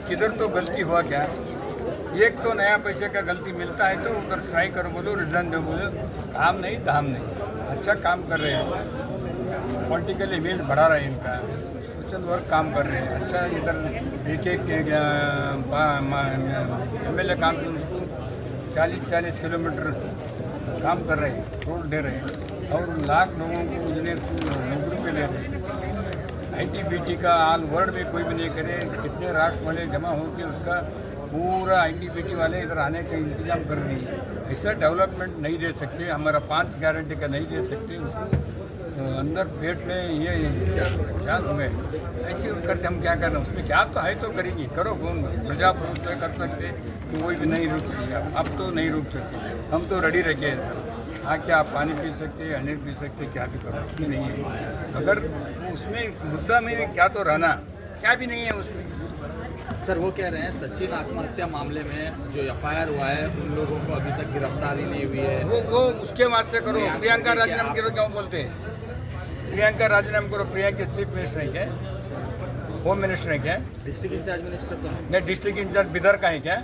किधर तो गलती हुआ क्या, एक तो नया पैसे का गलती मिलता है तो उधर स्ट्राइक करो बोलो, रिजन दो बोलो, काम नहीं धाम नहीं। अच्छा काम कर रहे हैं, पॉलिटिकल इमेज बढ़ा रहे हैं इनका, सोशल वर्क काम कर रहे हैं। अच्छा इधर एक MLA काम तो उसको 40-40 किलोमीटर काम कर रहे हैं, रोड दे रहे हैं और लाख लोगों को इंजीनियर नौकरी पे ले रहे हैं। ITBT का ऑल वर्ल्ड में कोई भी नहीं करे, कितने राष्ट्र वाले जमा होकर उसका पूरा ITBT वाले इधर आने का इंतजाम कर रही है। ऐसा डेवलपमेंट नहीं दे सकते, हमारा 5 गारंटी का नहीं दे सकते, उसको अंदर पेट में ये क्या हुए ऐसे करके हम क्या करना, उसमें क्या तो है तो करेंगे, करो कौन प्रजाप्रभुत्व कर सकते तो वही भी नहीं रुक सकते, अब तो नहीं रुक सकते, हम तो रेडी रखे हैं। हाँ क्या आप पानी पी सकते, अनिल पी सकते, क्या भी करो, उसमें नहीं है। अगर उसमें मुद्दा में क्या तो रहना, क्या भी नहीं है उसमें। सर वो कह रहे हैं सचिन आत्महत्या मामले में जो FIR हुआ है उन लोगों को अभी तक गिरफ्तारी नहीं हुई है, वो उसके वास्ते करो। प्रियंका राजीनामा करो, क्यों बोलते हैं? प्रियंका राजीनामा करो। प्रियंका चीफ मिनिस्टर है क्या, होम मिनिस्टर है क्या? डिस्ट्रिक्ट इंचार्ज मिनिस्टर तो नहीं, डिस्ट्रिक्ट इंचार्ज बिदर का है क्या?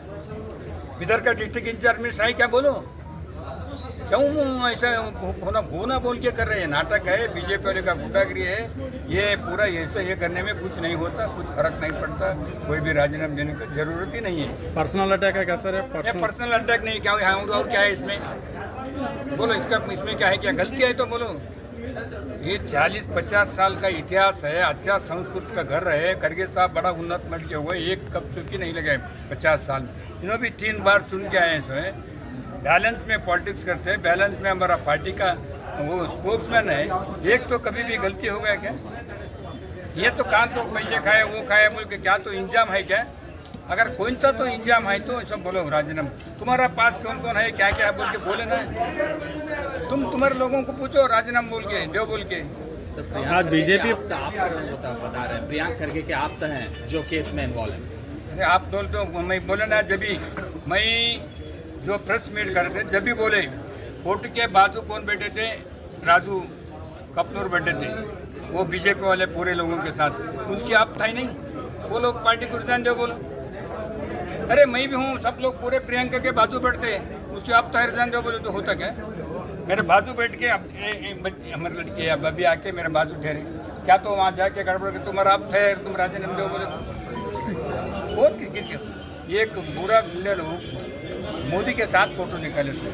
बिदर का डिस्ट्रिक्ट इंचार्ज मिनिस्टर है क्या? बोलो क्यों ऐसा होना बोल के कर रहे हैं? नाटक है, बीजेपी वाले का गुंडागिरी है, ये पूरा ऐसा ये करने में कुछ नहीं होता, कुछ फर्क नहीं पड़ता, कोई भी राजीनामा देने की जरूरत ही नहीं है। पर्सनल अटैक है क्या सर? पर्सनल अटैक नहीं, क्या है और क्या है इसमें? बोलो इसमें क्या है, क्या गलती है तो बोलो। ये 40-50 साल का इतिहास है, अच्छा संस्कृत का घर है, खड़गे साहब बड़ा उन्नत मट के हुए, एक कप चुकी नहीं लगे 50 साल। इन्होंने भी 3 बार चुन के आए हैं, बैलेंस में पॉलिटिक्स करते हैं, बैलेंस में हमारा पार्टी का वो स्पोर्ट्समैन है। एक तो कभी भी गलती हो गया क्या? ये तो कान तो पैसे खाए वो खाए बोल के क्या तो इंजाम है क्या? अगर कोई सा तो इंजाम है तो सब बोलो राजीनामा। तुम्हारा पास कौन कौन है, क्या क्या है बोल के बोले ना, तुम्हारे लोगों को पूछो राजीनामा बोल के दो बोल के। आज बीजेपी आप बता रहे हैं प्रियंक खड़गे के आप तो हैं जो केस में इन्वॉल्व है। अरे आप बोल तो मैं बोले ना, जब भी मैं जो प्रेस मीट कर रहे थे जब भी बोले कोर्ट के बाजू कौन बैठे थे, राजू कपनूर बैठे थे, वो बीजेपी वाले पूरे लोगों के साथ, उनकी आप था ही नहीं, वो लोग पार्टी को रिजाइन दो बोलो। अरे मैं भी हूँ, सब लोग पूरे प्रियंका के बाजू बैठते हैं, उसके आप तो रिजाइन दो बोले तो होता क्या? मेरे बाजू बैठ के अब हमारे लड़के अब अभी आके मेरे बाजू ठहरे, क्या तो वहाँ जाके गड़बड़ के तुम्हारा आप थे, तुम राजीनामा दो बोले। और एक बुरा गुंडे लोग मोदी के साथ फोटो निकाले थे,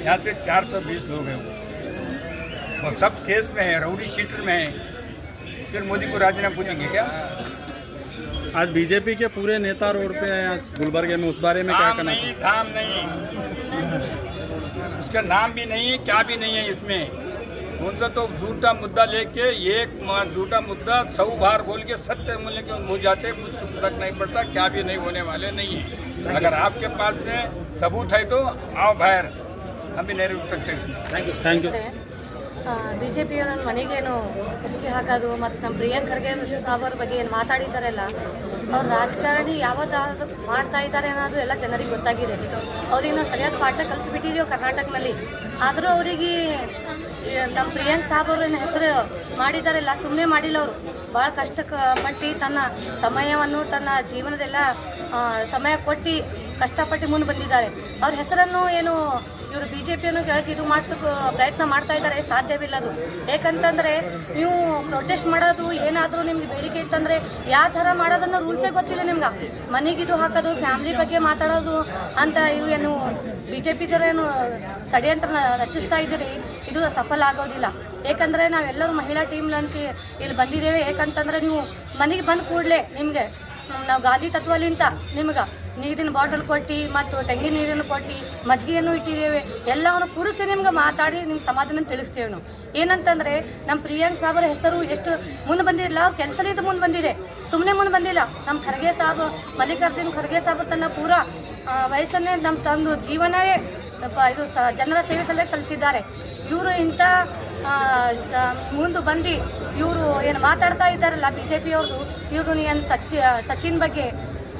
यहाँ से 420 लोग हैं और सब केस में है, राउडी शीटर में है, फिर मोदी को राजीनामा पूछेंगे क्या? आज बीजेपी के पूरे नेता रोड पे हैं आज गुलबर्गे में, उस बारे में क्या कहना है? धाम नहीं, उसका नाम भी नहीं है, क्या भी नहीं है इसमें। कौन सा तो झूठा मुद्दा लेके एक झूठा मुद्दा 100 बार बोल के सत्य मूल्य के हो जाते, कुछ फर्क नहीं पड़ता, क्या भी नहीं होने वाले नहीं है। अगर आपके पास से सबूत है तो आओ बाहर, हम भी नहीं रुक सकते। Thank you. ಬಿಜೆಪಿಯವರನ್ನು ಮನೆಗೇನು ಮುದುಕಿ ಹಾಕೋದು ಮತ್ತು ನಮ್ಮ ಪ್ರಿಯಾಂಕ್ ಖರ್ಗೆ ಅವರ ಬಗ್ಗೆ ಏನು ಮಾತಾಡಿದ್ದಾರಲ್ಲ, ಅವ್ರು ರಾಜಕಾರಣಿ ಯಾವತ್ತಾದ್ರೂ ಮಾಡ್ತಾ ಇದ್ದಾರೆ ಅನ್ನೋದು ಎಲ್ಲ ಜನರಿಗೆ ಗೊತ್ತಾಗಿದೆ. ಅವ್ರಿಗೆ ನಾವು ಸರಿಯಾದ ಪಾಠ ಕಲಿಸ್ಬಿಟ್ಟಿದ್ದೀವಿ ಕರ್ನಾಟಕದಲ್ಲಿ. ಆದರೂ ಅವರಿಗೆ ನಮ್ಮ ಪ್ರಿಯಾಂಕ್ ಸಾಬ್ ಅವ್ರನ್ನ ಹೆಸರು ಮಾಡಿದಾರಲ್ಲ, ಸುಮ್ಮನೆ ಮಾಡಿಲ್ಲ. ಅವರು ಭಾಳ ಕಷ್ಟಪಟ್ಟು ತನ್ನ ಸಮಯವನ್ನು ತನ್ನ ಜೀವನದೆಲ್ಲ ಸಮಯ ಕೊಟ್ಟು ಕಷ್ಟಪಟ್ಟು ಮುಂದೆ ಬಂದಿದ್ದಾರೆ. ಅವ್ರ ಹೆಸರನ್ನು ಏನು ಇವರು BJPಯನ್ನು ಕೆಳಗೆ ಇದು ಮಾಡ್ಸೋಕೆ ಪ್ರಯತ್ನ ಮಾಡ್ತಾ ಇದ್ದಾರೆ, ಸಾಧ್ಯವಿಲ್ಲ ಅದು. ಏಕಂತಂದರೆ ನೀವು ಪ್ರೊಟೆಸ್ಟ್ ಮಾಡೋದು ಏನಾದರೂ ನಿಮ್ಗೆ ಬೇಡಿಕೆ ಇತ್ತಂದರೆ ಯಾವ ಥರ ಮಾಡೋದನ್ನು ರೂಲ್ಸೇ ಗೊತ್ತಿಲ್ಲ ನಿಮ್ಗೆ. ಮನೆಗಿದು ಹಾಕೋದು, ಫ್ಯಾಮ್ಲಿ ಬಗ್ಗೆ ಮಾತಾಡೋದು ಅಂತ ಇವು ಏನು BJPದವರು ಏನು ಷಡ್ಯಂತ್ರ ರಚಿಸ್ತಾ ಇದ್ದೀರಿ, ಇದು ಸಫಲ ಆಗೋದಿಲ್ಲ. ಏಕೆಂದರೆ ನಾವೆಲ್ಲರೂ ಮಹಿಳಾ ಟೀಮ್ಲಂತ ಇಲ್ಲಿ ಬಂದಿದ್ದೇವೆ. ಏಕಂತಂದರೆ ನೀವು ಮನೆಗೆ ಬಂದ ಕೂಡಲೇ ನಿಮಗೆ ನಾವು ಗಾಂಧಿ ತತ್ವಲಿಂತ ನಿಮ್ಗೆ ನೀರಿನ ಬಾಟಲ್ ಕೊಟ್ಟು ಮತ್ತು ತೆಂಗಿನ ನೀರನ್ನು ಕೊಟ್ಟು ಮಜ್ಜಿಗೆಯನ್ನು ಇಟ್ಟಿದ್ದೇವೆ. ಎಲ್ಲವನ್ನು ಕೂರಿಸಿ ನಿಮ್ಗೆ ಮಾತಾಡಿ ನಿಮ್ಮ ಸಮಾಧಾನ ತಿಳಿಸ್ತೇವೆ ನಾವು. ಏನಂತಂದರೆ ನಮ್ಮ ಪ್ರಿಯಾಂಕ್ ಸಾಬರ ಹೆಸರು ಎಷ್ಟು ಮುಂದೆ ಬಂದಿಲ್ಲ, ಅವ್ರ ಕೆಲಸಲಿಂದ ಮುಂದೆ ಬಂದಿದೆ, ಸುಮ್ಮನೆ ಮುಂದೆ ಬಂದಿಲ್ಲ. ನಮ್ಮ ಖರ್ಗೆ ಸಾಬ್, ಮಲ್ಲಿಕಾರ್ಜುನ್ ಖರ್ಗೆ ಸಾಬ್ ತನ್ನ ಪೂರಾ ವಯಸ್ಸನ್ನೇ ನಮ್ಮ ತಂದು ಜೀವನವೇ ಇದು ಜನರ ಸೇವೆ ಸಲ್ಲಿಸಿದ್ದಾರೆ. ಇವರು ಇಂಥ ಮುಂದೆ ಬಂದು ಇವರು ಏನು ಮಾತಾಡ್ತಾ ಇದ್ದಾರಲ್ಲ BJPಯವ್ರದ್ದು, ಇವರು ಏನು ಸಚಿನ್ ಬಗ್ಗೆ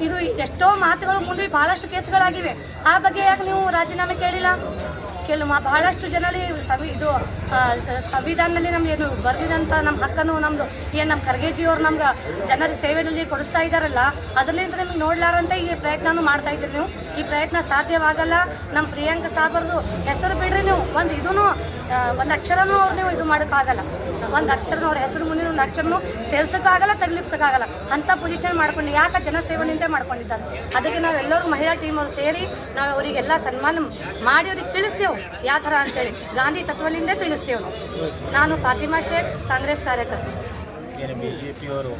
ಇದು ಎಷ್ಟೋ ಮಾತುಗಳು ಮುಂದೆ ಭಾಳಷ್ಟು ಕೇಸ್ಗಳಾಗಿವೆ. ಆ ಬಗ್ಗೆ ಯಾಕೆ ನೀವು ರಾಜೀನಾಮೆ ಕೇಳಿಲ್ಲ? ಬಹಳಷ್ಟು ಜನರಲ್ಲಿ ಸಂವಿಧಾನದಲ್ಲಿ ನಮ್ಗೆ ಏನು ಬರೆದಿದಂಥ ನಮ್ಮ ಹಕ್ಕನ್ನು ನಮ್ಮದು ಏನು ನಮ್ಮ ಖರ್ಗೆಜಿಯವರು ನಮ್ಗೆ ಜನರ ಸೇವೆಯಲ್ಲಿ ಕೊಡಿಸ್ತಾ ಇದ್ದಾರಲ್ಲ, ಅದರಿಂದ ನಿಮ್ಗೆ ನೋಡ್ಲಾರಂತ ಈ ಪ್ರಯತ್ನನೂ ಮಾಡ್ತಾ ಇದ್ದೀರಿ ನೀವು. ಈ ಪ್ರಯತ್ನ ಸಾಧ್ಯವಾಗಲ್ಲ. ನಮ್ಮ ಪ್ರಿಯಾಂಕಾ ಸಾಬರ್ದು ಹೆಸರು ಬಿಡ್ರಿ ನೀವು, ಒಂದು ಅಕ್ಷರನೂ ಅವ್ರು ನೀವು ಇದು ಮಾಡೋಕ್ಕಾಗಲ್ಲ. ಒಂದು ಅಕ್ಷರನೂ ಅವ್ರ ಹೆಸರು ಮುಂದಿನ ಒಂದು ಅಕ್ಷರನೂ ಸೇರ್ಸೋಕ್ಕಾಗಲ್ಲ, ತಗ್ಲಿಕ್ಸೋಕ್ಕಾಗಲ್ಲ. ಅಂಥ ಪೊಸಿಷನ್ ಮಾಡ್ಕೊಂಡು ಯಾಕೆ ಜನಸೇವೆಲಿಂದ ಮಾಡ್ಕೊಂಡಿದ್ದಾರೆ. ಅದಕ್ಕೆ ನಾವೆಲ್ಲರೂ ಮಹಿಳಾ ಟೀಮ್ ಅವರು ಸೇರಿ ನಾವು ಅವರಿಗೆಲ್ಲ ಸನ್ಮಾನ ಮಾಡಿ ಅವ್ರಿಗೆ ತಿಳಿಸ್ತೇವೆ ಯಾವ ಥರ ಅಂತೇಳಿ. ಗಾಂಧಿ ತತ್ವದಿಂದ ತಿಳಿಸ್ತೇವೆ ನಾವು. ನಾನು ಫಾತಿಮಾ ಶೇಖ್, ಕಾಂಗ್ರೆಸ್ ಕಾರ್ಯಕರ್ತೆ. ಏನು BJPಯವರು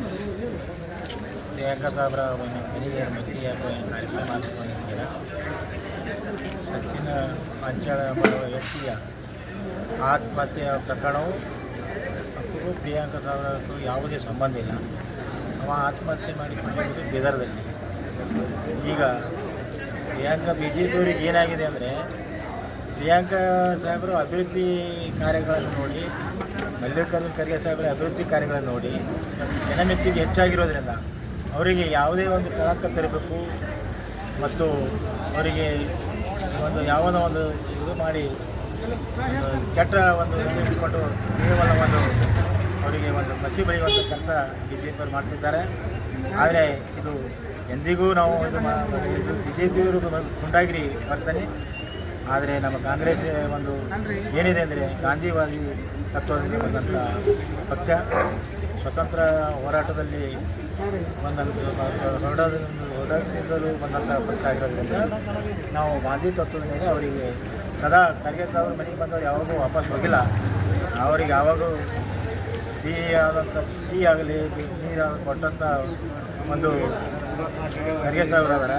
ಪ್ರಿಯಾಂಕಾ ಸಾಬ್ರ ಮನೆಗೆ ಮತ್ತಿಗೆ ಕಾರ್ಯಕ್ರಮ ಮಾಡಿಕೊಂಡಿದ್ದಾರೆ. ಸಚಿನ್ ಅಂಚಳ ಮಾಡುವ ವ್ಯಕ್ತಿಯ ಆತ್ಮಹತ್ಯೆಯ ಪ್ರಕರಣವು ಪ್ರಿಯಾಂಕಾ ಸಾಬ್ರಕ್ಕೂ ಯಾವುದೇ ಸಂಬಂಧ ಇಲ್ಲ. ಅವ ಆತ್ಮಹತ್ಯೆ ಮಾಡಿಕೊಂಡಿರುವುದು ಬೀದರ್ದಲ್ಲಿ. ಈಗ ಪ್ರಿಯಾಂಕಾ BJPಯವರಿಗೆ ಏನಾಗಿದೆ ಅಂದರೆ, ಪ್ರಿಯಾಂಕಾ ಸಾಹೇಬರು ಅಭಿವೃದ್ಧಿ ಕಾರ್ಯಗಳನ್ನು ನೋಡಿ, ಮಲ್ಲಿಕಾರ್ಜುನ ಖರ್ಗೆ ಸಾಹೇಬರ ಅಭಿವೃದ್ಧಿ ಕಾರ್ಯಗಳನ್ನು ನೋಡಿ ಜನಮೆಚ್ಚುಗೆ ಹೆಚ್ಚಾಗಿರೋದ್ರಿಂದ ಅವರಿಗೆ ಯಾವುದೇ ಒಂದು ಕಳಂಕ ತರಬೇಕು ಮತ್ತು ಅವರಿಗೆ ಯಾವುದೋ ಒಂದು ಇದು ಮಾಡಿ ಕೆಟ್ಟ ಒಂದು ಇಟ್ಕೊಂಡು ಕೇವಲ ಅವರಿಗೆ ಒಂದು ಮಸಿ ಬಳಿಯುವಂಥ ಕೆಲಸ BJPಯವರು ಮಾಡ್ತಿದ್ದಾರೆ. ಆದರೆ ಇದು ಎಂದಿಗೂ ನಾವು ಇದು BJPಯವರು ಗುಂಡಾಗಿರಿ ಬರ್ತಾನೆ. ಆದರೆ ನಮ್ಮ ಕಾಂಗ್ರೆಸ್ ಏನಿದೆ ಅಂದರೆ ಗಾಂಧಿವಾದಿ ತತ್ವದಲ್ಲಿ ಬಂದಂಥ ಪಕ್ಷ, ಸ್ವತಂತ್ರ ಹೋರಾಟದಲ್ಲಿ ಹೊರಡಿಸಿದಲು ಬಂದಂಥ ಪಕ್ಷ ಆಗಿರೋದ್ರಿಂದ ನಾವು ಗಾಂಧಿ ತತ್ವದ ಮೇಲೆ ಅವರಿಗೆ ಸದಾ ಖರ್ಗೆ ಸಾಹೇಬರ ಮನೆಗೆ ಬಂದವರು ಯಾವಾಗೂ ವಾಪಸ್ ಹೋಗಿಲ್ಲ. ಅವರಿಗೆ ಯಾವಾಗೂ ಟೀ ಆಗಲಿ ನೀರು ಕೊಟ್ಟಂಥ ಒಂದು ಖರ್ಗೆ ಸಾಹೇಬರು ಅದಾರ.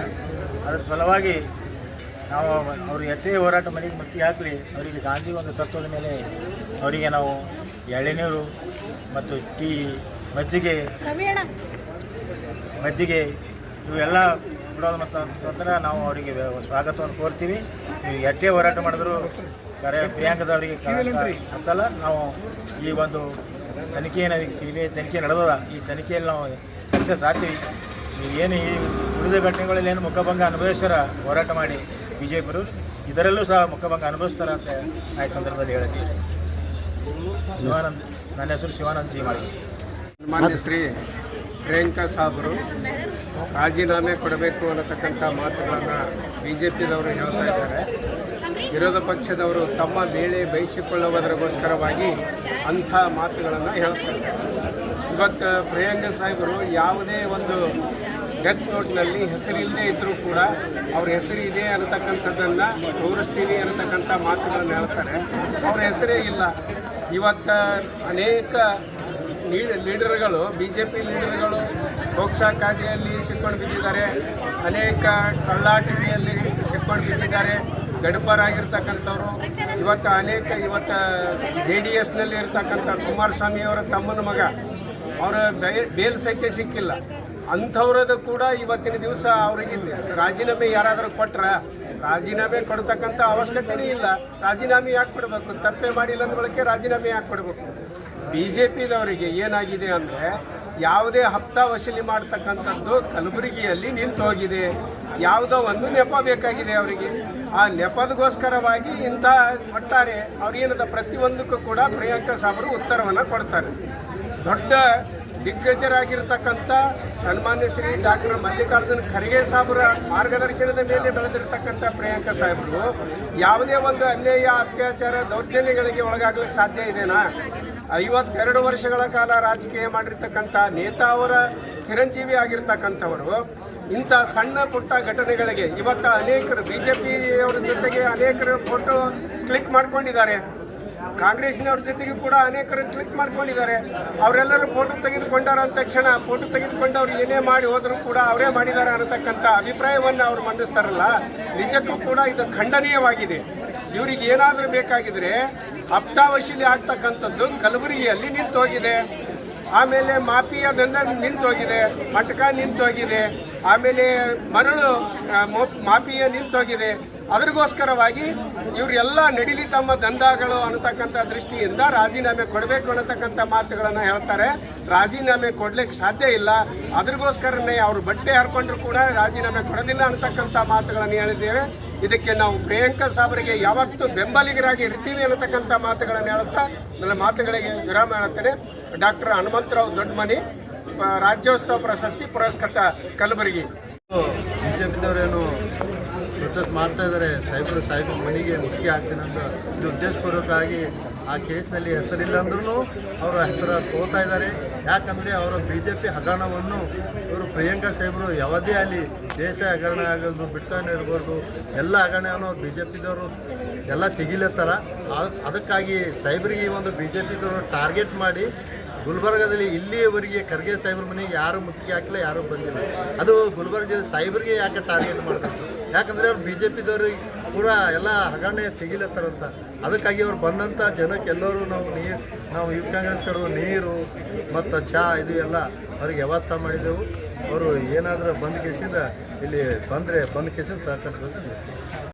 ಅದ್ರ ಸಲುವಾಗಿ ನಾವು ಅವರು ಎಷ್ಟೇ ಹೋರಾಟ ಮನೆಗೆ ಮತ್ತಿ ಹಾಕಲಿ, ಅವರಿಗೆ ಗಾಂಧಿ ಒಂದು ತತ್ವದ ಮೇಲೆ ಅವರಿಗೆ ನಾವು ಎಳೆನೀರು ಮತ್ತು ಟೀ, ಮಜ್ಜಿಗೆ ಇವೆಲ್ಲ ಕೊಡೋದು ಮತ್ತು ನಾವು ಅವರಿಗೆ ಸ್ವಾಗತವನ್ನು ಕೋರ್ತೀವಿ. ನೀವು ಎಷ್ಟೇ ಹೋರಾಟ ಮಾಡಿದ್ರು ಪ್ರಿಯಾಂಕದವರಿಗೆ ಅಂತಲ್ಲ. ನಾವು ಈ ಒಂದು ತನಿಖೆಯನ್ನು CBI ತನಿಖೆ ನಡೆದದ, ಈ ತನಿಖೆಯಲ್ಲಿ ನಾವು ಸಕ್ಸಸ್ ಆಗ್ತೀವಿ. ನೀವೇನು ಈ ಉಳಿದ ಘಟನೆಗಳಲ್ಲಿ ಏನು ಮುಖಭಂಗ ಅನುಭವಿಸ್ತಾರ ಹೋರಾಟ ಮಾಡಿ BJPಯವರು, ಇದರಲ್ಲೂ ಸಹ ಮುಖಭಂಗ ಅನುಭವಿಸ್ತಾರ ಅಂತ ಈ ಸಂದರ್ಭದಲ್ಲಿ ಹೇಳ್ತೀವಿ. ನನ್ನ ಹೆಸರು ಶಿವಾನಂದ್ ಜಿ ಮಾಡಿ. ಮಾನ್ಯ ಶ್ರೀ ಪ್ರಿಯಾಂಕಾ ಸಾಬರು ರಾಜೀನಾಮೆ ಕೊಡಬೇಕು ಅನ್ನತಕ್ಕಂಥ ಮಾತುಗಳನ್ನು BJPದವರು ಹೇಳ್ತಾ ಇದ್ದಾರೆ. ವಿರೋಧ ಪಕ್ಷದವರು ತಮ್ಮ ಬೇಳೆ ಬೇಯಿಸಿಕೊಳ್ಳುವುದಕ್ಕೋಸ್ಕರವಾಗಿ ಅಂಥ ಮಾತುಗಳನ್ನು ಹೇಳ್ತಾರೆ. ಇವತ್ತು ಪ್ರಿಯಾಂಕಾ ಸಾಹೇಬರು ಯಾವುದೇ ಒಂದು ಡೆತ್ ನೋಟ್ನಲ್ಲಿ ಹೆಸರಿಲ್ಲದೆ ಇದ್ದರೂ ಕೂಡ ಅವ್ರ ಹೆಸರಿದೆ ಅನ್ನತಕ್ಕಂಥದ್ದನ್ನು ತೋರಿಸ್ತೀವಿ ಅನ್ನತಕ್ಕಂಥ ಮಾತುಗಳನ್ನು ಹೇಳ್ತಾರೆ. ಅವ್ರ ಹೆಸರೇ ಇಲ್ಲ. ಇವತ್ತು ಅನೇಕ ಲೀಡರ್ಗಳು, BJP ಲೀಡರ್ಗಳು ಪೋಕ್ಸಾ ಕಾಯ್ದೆಯಲ್ಲಿ ಸಿಕ್ಕೊಂಡು ಬಿದ್ದಿದ್ದಾರೆ, ಅನೇಕ ಕಳ್ಳಾಟಿಕೆಯಲ್ಲಿ ಸಿಕ್ಕೊಂಡು ಬಿದ್ದಿದ್ದಾರೆ, ಗಡಪರಾಗಿರ್ತಕ್ಕಂಥವ್ರು. ಇವತ್ತು JDSನಲ್ಲಿ ಇರ್ತಕ್ಕಂಥ ಕುಮಾರಸ್ವಾಮಿಯವರ ತಮ್ಮನ ಮಗ, ಅವರ ಬೇಲ್ ಸಹಿತ ಸಿಕ್ಕಿಲ್ಲ. ಅಂಥವ್ರದ್ದು ಕೂಡ ಇವತ್ತಿನ ದಿವಸ ಅವರಿಗೆ ರಾಜೀನಾಮೆ ಯಾರಾದರೂ ಕೊಟ್ಟರೆ, ರಾಜೀನಾಮೆ ಕೊಡ್ತಕ್ಕಂಥ ಅವಶ್ಯಕತೆಯೇ ಇಲ್ಲ. ರಾಜೀನಾಮೆ ಯಾಕೆ ಕೊಡಬೇಕು? ತಪ್ಪೇ ಮಾಡಿಲ್ಲ ಅಂದ ಬಳಕೆ ರಾಜೀನಾಮೆ ಯಾಕೆ ಕೊಡಬೇಕು? BJPದವರಿಗೆ ಏನಾಗಿದೆ ಅಂದರೆ, ಯಾವುದೇ ಹಪ್ತಾ ವಸೂಲಿ ಮಾಡ್ತಕ್ಕಂಥದ್ದು ಕಲಬುರಗಿಯಲ್ಲಿ ನಿಂತು ಹೋಗಿದೆ. ಯಾವುದೋ ಒಂದು ನೆಪ ಬೇಕಾಗಿದೆ ಅವರಿಗೆ. ಆ ನೆಪದಗೋಸ್ಕರವಾಗಿ ಇಂಥ ಒಟ್ಟಾರೆ ಅವ್ರೇನದ ಪ್ರತಿಯೊಂದಕ್ಕೂ ಕೂಡ ಪ್ರಿಯಾಂಕಾ ಸಾಬರು ಉತ್ತರವನ್ನು ಕೊಡ್ತಾರೆ. ದೊಡ್ಡ ದಿಗ್ಗಜರಾಗಿರ್ತಕ್ಕಂಥ ಸನ್ಮಾನ್ಯ ಶ್ರೀ ಡಾಕ್ಟರ್ ಮಲ್ಲಿಕಾರ್ಜುನ ಖರ್ಗೆ ಸಾಬರ ಮಾರ್ಗದರ್ಶನದ ಮೇಲೆ ಬೆಳೆದಿರ್ತಕ್ಕಂಥ ಪ್ರಿಯಾಂಕಾ ಸಾಹೇಬರು ಯಾವುದೇ ಒಂದು ಅನ್ಯಾಯ, ಅತ್ಯಾಚಾರ, ದೌರ್ಜನ್ಯಗಳಿಗೆ ಒಳಗಾಗ್ಲಿಕ್ಕೆ ಸಾಧ್ಯ ಇದೆನಾ? 52 ವರ್ಷಗಳ ಕಾಲ ರಾಜಕೀಯ ಮಾಡಿರ್ತಕ್ಕಂಥ ನೇತಾ ಅವರ ಚಿರಂಜೀವಿ ಆಗಿರ್ತಕ್ಕಂಥವರು ಇಂಥ ಸಣ್ಣ ಪುಟ್ಟ ಘಟನೆಗಳಿಗೆ ಇವತ್ತು ಅನೇಕರು BJPಯವರ ಜೊತೆಗೆ ಅನೇಕರು ಫೋಟೋ ಕ್ಲಿಕ್ ಮಾಡ್ಕೊಂಡಿದ್ದಾರೆ. ಕಾಂಗ್ರೆಸ್ನವ್ರ ಜೊತೆಗೂ ಕೂಡ ಅನೇಕರು ಕ್ಲಿಕ್ ಮಾಡ್ಕೊಂಡಿದ್ದಾರೆ. ಅವರೆಲ್ಲರೂ ಫೋಟೋ ತೆಗೆದುಕೊಂಡಾರ ಅಂದ ತಕ್ಷಣ ಫೋಟೋ ತೆಗೆದುಕೊಂಡವ್ರು ಏನೇ ಮಾಡಿ ಹೋದರೂ ಕೂಡ ಅವರೇ ಮಾಡಿದ್ದಾರೆ ಅನ್ನತಕ್ಕಂಥ ಅಭಿಪ್ರಾಯವನ್ನು ಅವರು ಮಂಡಿಸ್ತಾರಲ್ಲ, ನಿಜಕ್ಕೂ ಕೂಡ ಇದು ಖಂಡನೀಯವಾಗಿದೆ. ಇವರಿಗೆ ಏನಾದರೂ ಬೇಕಾಗಿದ್ರೆ ಹಪ್ತಾ ವಸೂಲಿ ಆಗ್ತಕ್ಕಂಥದ್ದು ಕಲಬುರಗಿಯಲ್ಲಿ ನಿಂತು ಹೋಗಿದೆ. ಆಮೇಲೆ ಮಾಫಿಯಾ ದಂಧ ನಿಂತೋಗಿದೆ, ಮಟಕ ನಿಂತೋಗಿದೆ, ಆಮೇಲೆ ಮರಳು ಮಾಫಿಯಾ ನಿಂತೋಗಿದೆ. ಅದರಿಗೋಸ್ಕರವಾಗಿ ಇವರೆಲ್ಲ ನಡಿಲಿ ತಮ್ಮ ದಂಧಗಳು ಅನ್ನತಕ್ಕಂಥ ದೃಷ್ಟಿಯಿಂದ ರಾಜೀನಾಮೆ ಕೊಡಬೇಕು ಅನ್ನತಕ್ಕಂಥ ಮಾತುಗಳನ್ನು ಹೇಳ್ತಾರೆ. ರಾಜೀನಾಮೆ ಕೊಡ್ಲಿಕ್ಕೆ ಸಾಧ್ಯ ಇಲ್ಲ. ಅದರಿಗೋಸ್ಕರನೇ ಅವರು ಬಟ್ಟೆ ಹರ್ಕೊಂಡ್ರು ಕೂಡ ರಾಜೀನಾಮೆ ಕೊಡೋದಿಲ್ಲ ಅನ್ನತಕ್ಕಂಥ ಮಾತುಗಳನ್ನು ಹೇಳಿದ್ದೇವೆ. ಇದಕ್ಕೆ ನಾವು ಪ್ರಿಯಾಂಕಾ ಸಾಬರಿಗೆ ಯಾವತ್ತೂ ಬೆಂಬಲಿಗರಾಗಿ ಇರ್ತೀವಿ ಅನ್ನತಕ್ಕಂಥ ಮಾತುಗಳನ್ನು ಹೇಳುತ್ತಾ ನನ್ನ ಮಾತುಗಳಿಗೆ ವಿರಾಮ ಹೇಳುತ್ತೇನೆ. ಡಾಕ್ಟರ್ ಹನುಮಂತರಾವ್ ದೊಡ್ಡಮನಿ, ರಾಜ್ಯೋತ್ಸವ ಪ್ರಶಸ್ತಿ ಪುರಸ್ಕೃತ, ಕಲಬುರಗಿ. ಬಿಜೆಪಿದವರೇನು ಪ್ರೊಟೆಸ್ಟ್ ಮಾಡ್ತಾ ಇದ್ದಾರೆ, ಸಾಹೇಬ್ರ ಮನೆಗೆ ಮುತ್ತಿಗೆ ಹಾಕ್ತೀನಿ ಅಂತ. ಇದು ಉದ್ದೇಶಪೂರ್ವಕವಾಗಿ ಆ ಕೇಸ್ನಲ್ಲಿ ಹೆಸರಿಲ್ಲ ಅಂದ್ರೂ ಅವರ ಹೆಸರು ತಗೋತಾ ಇದ್ದಾರೆ. ಯಾಕಂದರೆ ಅವರ BJP ಹಗರಣವನ್ನು ಇವರು ಪ್ರಿಯಾಂಕಾ ಸಾಹೇಬರು ಯಾವುದೇ ಅಲ್ಲಿ ದೇಶ ಹಗರಣ ಆಗೋದು, ಬಿಟ್ಕಾಯಿನ್ ಇರ್ಬೋದು, ಎಲ್ಲ ಹಗರಣವನ್ನು BJPದವರು ಎಲ್ಲ ತೆಗಿಲತ್ತಾರ. ಅದಕ್ಕಾಗಿ ಸಾಹೇಬರಿಗೆ ಒಂದು BJPದವರು ಟಾರ್ಗೆಟ್ ಮಾಡಿ ಗುಲ್ಬರ್ಗದಲ್ಲಿ ಇಲ್ಲಿಯವರೆಗೆ ಖರ್ಗೆ ಸಾಹೇಬ್ರ ಮನೆಗೆ ಯಾರು ಮುತ್ತಿಗೆ ಹಾಕಿಲ್ಲ, ಯಾರೂ ಬಂದಿಲ್ಲ. ಅದು ಗುಲ್ಬರ್ಗ ಜಿಲ್ಲೆ ಸಾಹೇಬರಿಗೆ ಯಾಕೆ ಟಾರ್ಗೆಟ್ ಮಾಡಬೇಕು? ಯಾಕಂದರೆ ಅವ್ರು BJPದವ್ರಿಗೆ ಪೂರ ಎಲ್ಲ ಹಗರಣ ತೆಗಿಲತ್ತಾರಂತ. ಅದಕ್ಕಾಗಿ ಅವ್ರು ಬಂದಂಥ ಜನಕ್ಕೆ ಎಲ್ಲರೂ ನಾವು ಯುವ ಕಾಂಗ್ರೆಸ್ ಕಡೆ ನೀರು ಮತ್ತು ಚಹಾ ಇದು ಎಲ್ಲ ಅವ್ರಿಗೆ ವ್ಯವಸ್ಥೆ ಮಾಡಿದೆವು. ಅವರು ಏನಾದರೂ ಬಂದ್ ಕೇಸಿಂದ ಇಲ್ಲಿ ಬಂದರೆ ಬಂದ್ ಕೇಸಿಂದ ಸಹಕರಿಸಬೇಕು.